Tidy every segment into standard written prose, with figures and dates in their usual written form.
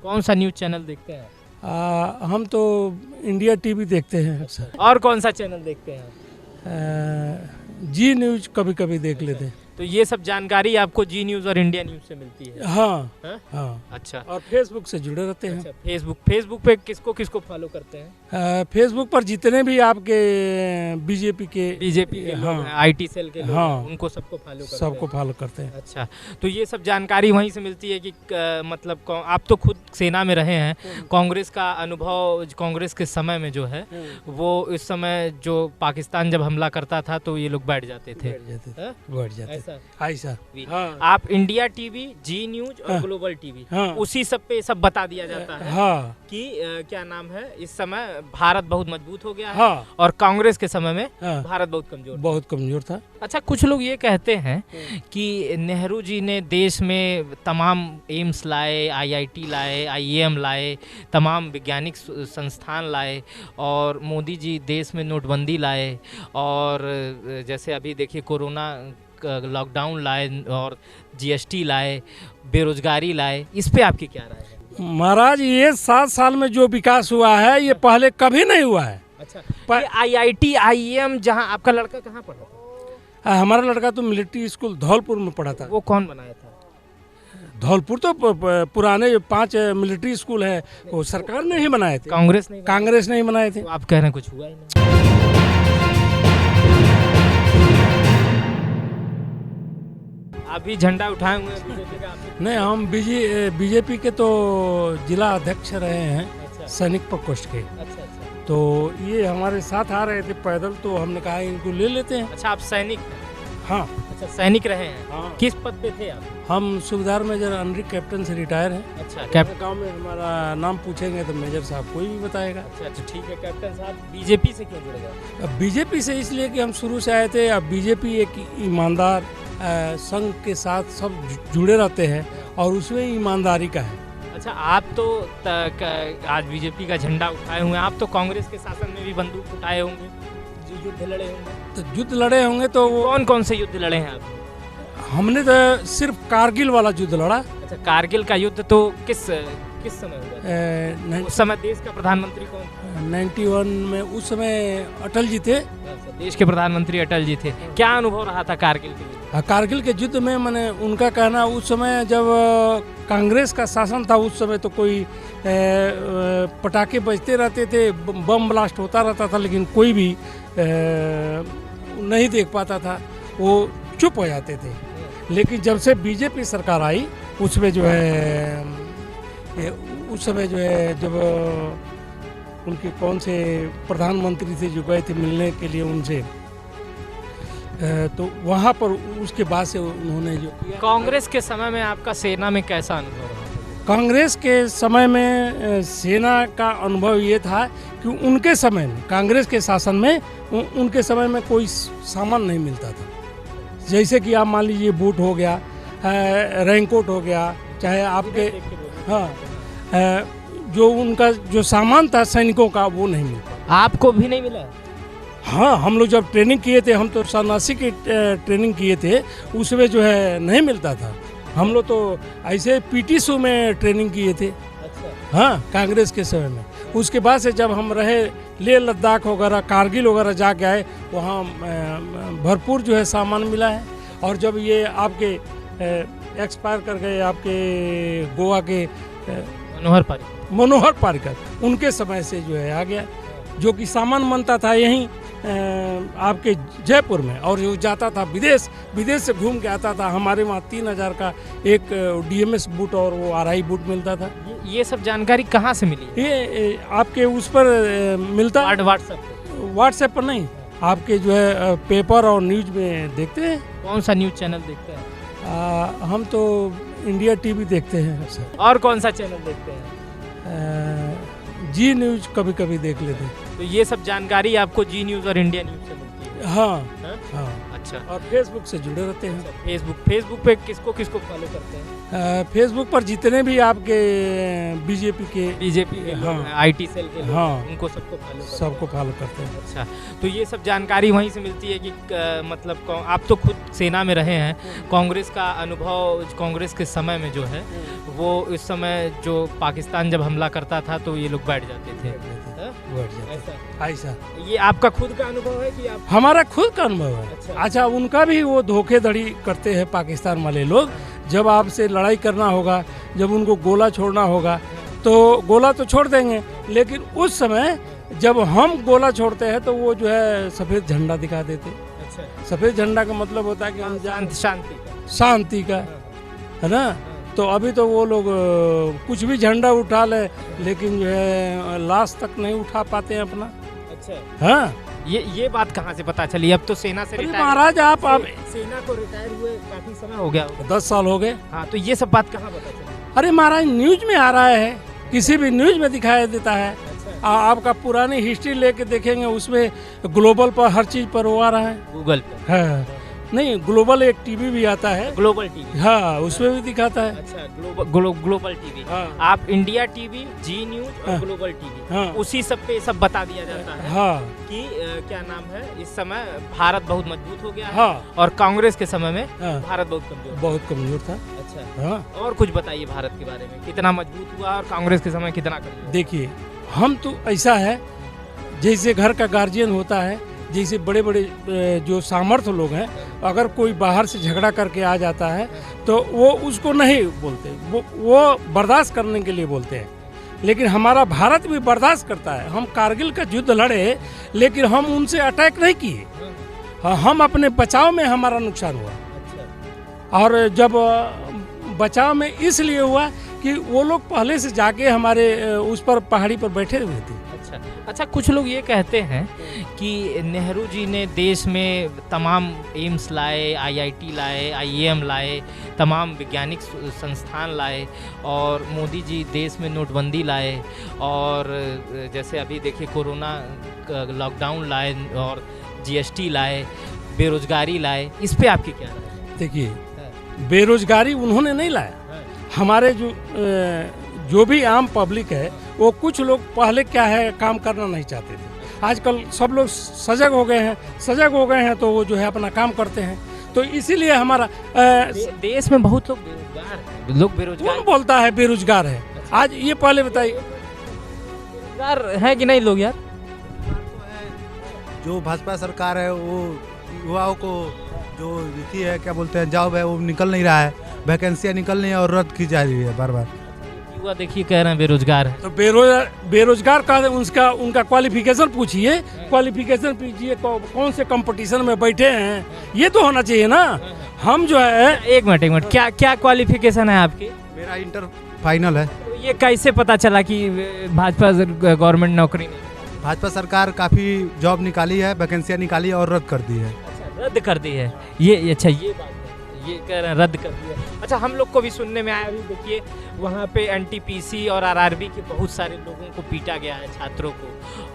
कौन सा news channel देखते हैं? हम तो इंडिया टीवी देखते हैं अक्सर। और कौन सा चैनल देखते हैं? जी न्यूज कभी कभी देख लेते हैं। तो ये सब जानकारी आपको जी न्यूज़ और इंडिया न्यूज़ से मिलती है? हाँ हाँ? हाँ। अच्छा। और फेसबुक से जुड़े रहते हैं। अच्छा, फेसबुक पे किसको किसको फॉलो करते हैं? फेसबुक पर जितने भी आपके बीजेपी के हाँ, आईटी सेल के लोग हाँ, हैं, उनको सबको फॉलो करते हैं? सबको फॉलो करते हैं। अच्छा, तो ये सब जानकारी वहीं से मिलती है कि मतलब आप तो खुद सेना में रहे हैं, कांग्रेस का अनुभव कांग्रेस के समय में जो है वो इस समय जो पाकिस्तान जब हमला करता था तो ये लोग बैठ जाते थे। बैठ जाते ऐसा? ऐसा। हाँ। आप इंडिया टीवी, जी न्यूज और ग्लोबल टीवी, हाँ। उसी सब पे सब बता दिया जाता है। हाँ। कि क्या नाम है, इस समय भारत बहुत मजबूत हो गया है। हाँ। और कांग्रेस के समय में हाँ। भारत बहुत कमजोर था। अच्छा, कुछ लोग ये कहते हैं कि नेहरू जी ने देश में तमाम एम्स लाए, आईआईटी लाए, आईएएम लाए, तमाम वैज्ञानिक संस्थान लाए, और मोदी जी देश में नोटबंदी लाए, और जैसे अभी देखिए कोरोना लॉकडाउन लाए, और जीएसटी लाए, बेरोजगारी लाए। इस पे आपकी क्या राय है? महाराज, ये 7 साल में जो विकास हुआ है ये पहले कभी नहीं हुआ है। अच्छा, ये आईआईटी, आईएएम, जहां आपका लड़का कहाँ पढ़ा था? हमारा लड़का तो मिलिट्री स्कूल धौलपुर में पढ़ा था। वो कौन बनाया था? धौलपुर तो पुराने 5 मिलिट्री स्कूल है, वो सरकार ने ही बनाए थे। कांग्रेस ने ही बनाए थे। तो आप कह रहे हैं कुछ हुआ ही नहीं। अभी झंडा उठाए हुए हैं बीजेपी का? नहीं, हम बीजेपी के तो जिला अध्यक्ष रहे हैं। अच्छा। सैनिक प्रकोष्ठ के। अच्छा। तो ये हमारे साथ आ रहे थे पैदल, तो हमने कहा इनको ले लेते हैं। अच्छा, आप सैनिक हैं? हाँ। अच्छा, सैनिक रहे हैं। हाँ। किस पद पे थे आप? हम सूबेदार मेजर अनरिक कैप्टन से रिटायर हैं। अच्छा, कैप्टन गाँव में हमारा नाम पूछेंगे तो मेजर साहब कोई भी बताएगा। अच्छा, ठीक है। कैप्टन साहब बीजेपी से क्यों जुड़ गए? अब बीजेपी से इसलिए कि हम शुरू से आए थे। अब बीजेपी एक ईमानदार संघ के साथ सब जुड़े रहते हैं और उसमें ईमानदारी का है। अच्छा, आप तो आज बीजेपी का झंडा उठाए हुए हैं, आप तो कांग्रेस के शासन में भी बंदूक उठाए होंगे, युद्ध लड़े होंगे। तो युद्ध लड़े होंगे तो कौन कौन से युद्ध लड़े हैं आप? हमने तो सिर्फ कारगिल वाला युद्ध लड़ा। अच्छा, कारगिल का युद्ध तो किस समय हुआ? उस समय देश का प्रधानमंत्री कौन था? 91 में उस समय अटल जी थे। देश के प्रधानमंत्री अटल जी थे। क्या अनुभव रहा था कारगिल के युद्ध? कारगिल के युद्ध में मैंने उनका कहना, उस समय जब कांग्रेस का शासन था उस समय तो कोई पटाखे बजते रहते थे, बम ब्लास्ट होता रहता था, लेकिन कोई भी नहीं देख पाता था, वो चुप हो जाते थे। लेकिन जब से बीजेपी सरकार आई उसमें जो है उस समय जो है जब उनके कौन से प्रधानमंत्री थे जो गए थे मिलने के लिए उनसे, तो वहाँ पर उसके बाद से उन्होंने जो कांग्रेस के समय में आपका सेना में कैसा अनुभव रहा? कांग्रेस के समय में सेना का अनुभव ये था कि उनके समय में, कांग्रेस के शासन में उनके समय में कोई सामान नहीं मिलता था। जैसे कि आप मान लीजिए बूट हो गया, रेनकोट हो गया, चाहे आपके हाँ जो उनका जो सामान था सैनिकों का वो नहीं मिलता। आपको भी नहीं मिला? हाँ, हम लोग जब ट्रेनिंग किए थे, हम तो सन्नासी की ट्रेनिंग किए थे, उसमें जो है नहीं मिलता था। हम लोग तो ऐसे पीटी शू में ट्रेनिंग किए थे। अच्छा। हाँ, कांग्रेस के समय में। उसके बाद से जब हम रहे लेह लद्दाख वगैरह, कारगिल वगैरह जाके आए, वहाँ भरपूर जो है सामान मिला है। और जब ये आपके एक्सपायर कर गए आपके गोवा के मनोहर पारिकर, उनके समय से जो है आ गया, जो कि सामान बनता था यहीं आपके जयपुर में, और जो जाता था विदेश से घूम के आता था। हमारे वहाँ 3000 का एक डीएमएस बूट और वो आरआई बूट मिलता था। ये सब जानकारी कहाँ से मिली? ये आपके उस पर मिलता, व्हाट्सएप पर नहीं, आपके जो है पेपर और न्यूज में देखते हैं। कौन सा न्यूज़ चैनल देखते हैं? हम तो इंडिया टीवी देखते हैं सर। और कौन सा चैनल देखते हैं? जी न्यूज कभी कभी देख लेते हैं। तो ये सब जानकारी आपको जी न्यूज़ और इंडिया न्यूज़ से मिलती है? हाँ। अच्छा। और फेसबुक से जुड़े रहते हैं। फेसबुक पे किसको किसको फॉलो करते हैं? फेसबुक पर जितने भी आपके बीजेपी के हाँ, आईटी सेल के लोग, हाँ, उनको सबको फॉलो करते हैं। अच्छा, तो ये सब जानकारी वहीं से मिलती है कि मतलब आप तो खुद सेना में रहे हैं, कांग्रेस का अनुभव कांग्रेस के समय में जो है वो इस समय जो पाकिस्तान जब हमला करता था तो ये लोग बैठ जाते थे। ऐसा ये आपका खुद का अनुभव है कि आप? हमारा खुद का अनुभव है। अच्छा, उनका भी वो धोखेधड़ी करते हैं पाकिस्तान वाले लोग। जब आपसे लड़ाई करना होगा, जब उनको गोला छोड़ना होगा तो गोला तो छोड़ देंगे, लेकिन उस समय जब हम गोला छोड़ते हैं तो वो जो है सफेद झंडा दिखा देते। अच्छा। सफेद झंडा का मतलब होता है कि हम शांति का, है ना। तो अभी तो वो लोग कुछ भी झंडा उठा ले, लेकिन जो है लाश तक नहीं उठा पाते हैं अपना। अच्छा। हाँ, ये बात कहाँ से पता चली? अब तो सेना से महाराज आप सेना को रिटायर हुए काफी समय हो गया, 10 साल हो गए। हाँ, तो ये सब बात कहाँ पता चली? अरे महाराज न्यूज में आ रहा है, किसी भी न्यूज में दिखाई देता है। आपका पुरानी हिस्ट्री लेके देखेंगे, उसमें ग्लोबल पर हर चीज पर वो आ रहा है। गूगल पे है नहीं, ग्लोबल एक टीवी भी आता है, ग्लोबल टीवी। हाँ, उसमें भी दिखाता है। अच्छा, ग्लोबल टीवी। हाँ। आप इंडिया टीवी, जी न्यूज और ग्लोबल टीवी, हाँ, उसी सब पे सब बता दिया जाता है। हाँ। कि क्या नाम है, इस समय भारत बहुत मजबूत हो गया है। हाँ। और कांग्रेस के समय में भारत बहुत कमजोर था। अच्छा। हाँ। और कुछ बताइए भारत के बारे में, कितना मजबूत हुआ और कांग्रेस के समय कितना कमजोर? देखिए, हम तो ऐसा है जैसे घर का गार्जियन होता है, जैसे बड़े बड़े जो सामर्थ्य लोग हैं, अगर कोई बाहर से झगड़ा करके आ जाता है तो वो उसको नहीं बोलते, वो बर्दाश्त करने के लिए बोलते हैं। लेकिन हमारा भारत भी बर्दाश्त करता है। हम कारगिल का युद्ध लड़े, लेकिन हम उनसे अटैक नहीं किए। हम अपने बचाव में हमारा नुकसान हुआ। और जब बचाव में इसलिए हुआ कि वो लोग पहले से जाके हमारे उस पर पहाड़ी पर बैठे हुए थे। अच्छा, कुछ लोग ये कहते हैं कि नेहरू जी ने देश में तमाम एम्स लाए, आईआईटी लाए, आईएएम लाए, तमाम वैज्ञानिक संस्थान लाए, और मोदी जी देश में नोटबंदी लाए, और जैसे अभी देखिए कोरोना लॉकडाउन लाए, और जीएसटी लाए, बेरोजगारी लाए। इस पे आपकी क्या राय है? देखिए, बेरोजगारी उन्होंने नहीं लाया। हमारे जो भी आम पब्लिक है, वो कुछ लोग पहले क्या है काम करना नहीं चाहते थे। आजकल सब लोग सजग हो गए हैं तो वो जो है अपना काम करते हैं। तो इसीलिए हमारा देश में बहुत लोग बेरोजगार कौन बोलता है बेरोजगार है? आज ये पहले बताइए, बेरोजगार है कि नहीं लोग यार? जो भाजपा सरकार है वो युवाओं को जो रीति है, क्या बोलते हैं, जॉब है, वो निकल नहीं रहा है। वैकेंसियाँ निकल नहीं है और रद्द की जा रही है बार बार। युवा देखिए कह रहे हैं बेरोजगार है। तो बेरोजगार का उनका क्वालिफिकेशन पूछिए, क्वालिफिकेशन पूछिए, कौन से कंपटीशन में बैठे हैं, ये तो होना चाहिए ना। हम जो है एक मिनट क्या क्वालिफिकेशन है आपकी? मेरा इंटर फाइनल है। तो ये कैसे पता चला कि भाजपा गवर्नमेंट नौकरी नहीं? भाजपा सरकार काफ़ी जॉब निकाली है, वैकेंसियाँ निकाली है और रद्द कर दी है। अच्छा, रद्द कर दी है ये? अच्छा, ये बात ये कह रहे हैं रद्द कर दिया। अच्छा, हम लोग को भी सुनने में आया, अभी देखिए वहाँ पे एनटीपीसी और आरआरबी के बहुत सारे लोगों को पीटा गया है, छात्रों को,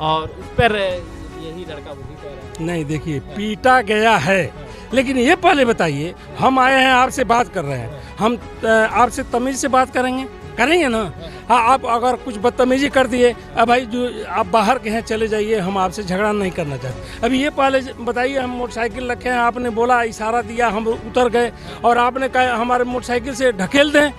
और उस पर यही लड़का वो भी कह रहा है। नहीं, देखिए पीटा गया है, लेकिन ये पहले बताइए, हम आए हैं आपसे बात कर रहे हैं, हम आपसे तमीज से बात करेंगे ना। हाँ, आप अगर कुछ बदतमीजी कर दिए, अब भाई जो आप बाहर के हैं चले जाइए, हम आपसे झगड़ा नहीं करना चाहते। अभी ये पहले बताइए, हम मोटरसाइकिल रखे हैं, आपने बोला, इशारा दिया, हम उतर गए, और आपने कहा हमारे मोटरसाइकिल से ढकेल दें,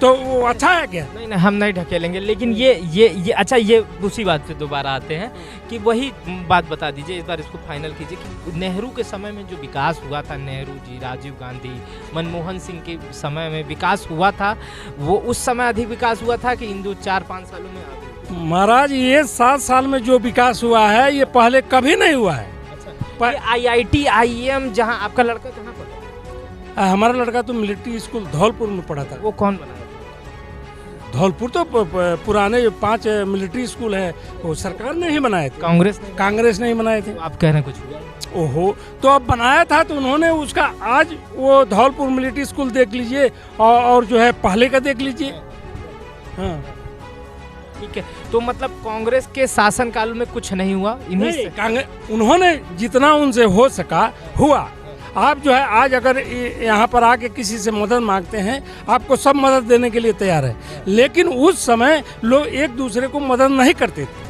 तो वो अच्छा है क्या? नहीं, हम नहीं ढकेलेंगे, लेकिन ये अच्छा, ये उसी बात पे दोबारा आते हैं कि वही बात बता दीजिए, इस बार इसको फाइनल कीजिए कि नेहरू के समय में जो विकास हुआ था, नेहरू जी, राजीव गांधी, मनमोहन सिंह के समय में विकास हुआ था, वो उस समय अधिक विकास हुआ था कि इन 4-5 सालों में? महाराज, ये 7 साल में जो विकास हुआ है, ये पहले कभी नहीं हुआ है। अच्छा, आईआईटी, आईएएम, जहाँ आपका लड़का कहाँ पढ़ा? हमारा लड़का तो मिलिट्री स्कूल धौलपुर में पढ़ा था। वो कौन बनाया? धौलपुर तो पुराने 5 मिलिट्री स्कूल है, वो सरकार ने ही बनाए थे, कांग्रेस नहीं बनाए थे। आप कह रहे हैं कुछ हुआ? ओहो, तो अब बनाया था तो उन्होंने उसका, आज वो धौलपुर मिलिट्री स्कूल देख लीजिए, और जो है पहले का देख लीजिए। हाँ, ठीक है, तो मतलब कांग्रेस के शासनकाल में कुछ नहीं हुआ? नहीं, उन्होंने जितना उनसे हो सका हुआ। आप जो है आज अगर यहाँ पर आके किसी से मदद मांगते हैं, आपको सब मदद देने के लिए तैयार है, लेकिन उस समय लोग एक दूसरे को मदद नहीं करते थे।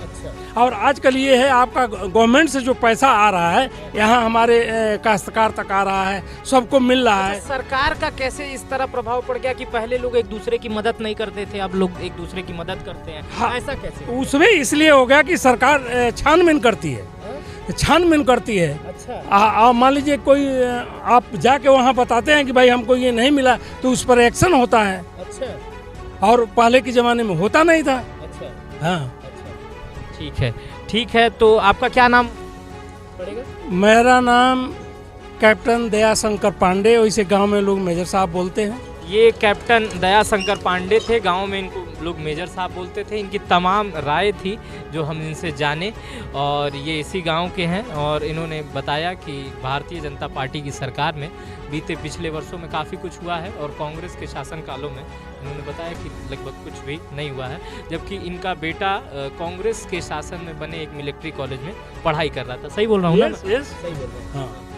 और आजकल ये है, आपका गवर्नमेंट से जो पैसा आ रहा है यहाँ हमारे काश्तकार तक आ रहा है, सबको मिल रहा है। सरकार का कैसे इस तरह प्रभाव पड़ गया कि पहले लोग एक दूसरे की मदद नहीं करते थे, अब लोग एक दूसरे की मदद करते हैं? हाँ, ऐसा कैसे? उसमें इसलिए हो गया कि सरकार छानबीन करती है, छानबीन करती है। अच्छा। मान लीजिए कोई आप जाके वहाँ बताते हैं कि भाई हमको ये नहीं मिला, तो उस पर एक्शन होता है। अच्छा। और पहले के ज़माने में होता नहीं था। अच्छा। हाँ, ठीक है। तो आपका क्या नाम पड़ेगा? मेरा नाम कैप्टन दयाशंकर पांडे, वैसे गांव में लोग मेजर साहब बोलते हैं। ये कैप्टन दयाशंकर पांडे थे, गांव में इनको लोग मेजर साहब बोलते थे। इनकी तमाम राय थी जो हम इनसे जाने, और ये इसी गांव के हैं। और इन्होंने बताया कि भारतीय जनता पार्टी की सरकार में बीते पिछले वर्षों में काफ़ी कुछ हुआ है, और कांग्रेस के शासनकालों में इन्होंने बताया कि लगभग कुछ भी नहीं हुआ है। जबकि इनका बेटा कांग्रेस के शासन में बने एक मिलिट्री कॉलेज में पढ़ाई कर रहा था। सही बोल रहा हूँ ना? यस, सही बोल रहा हूँ। हाँ।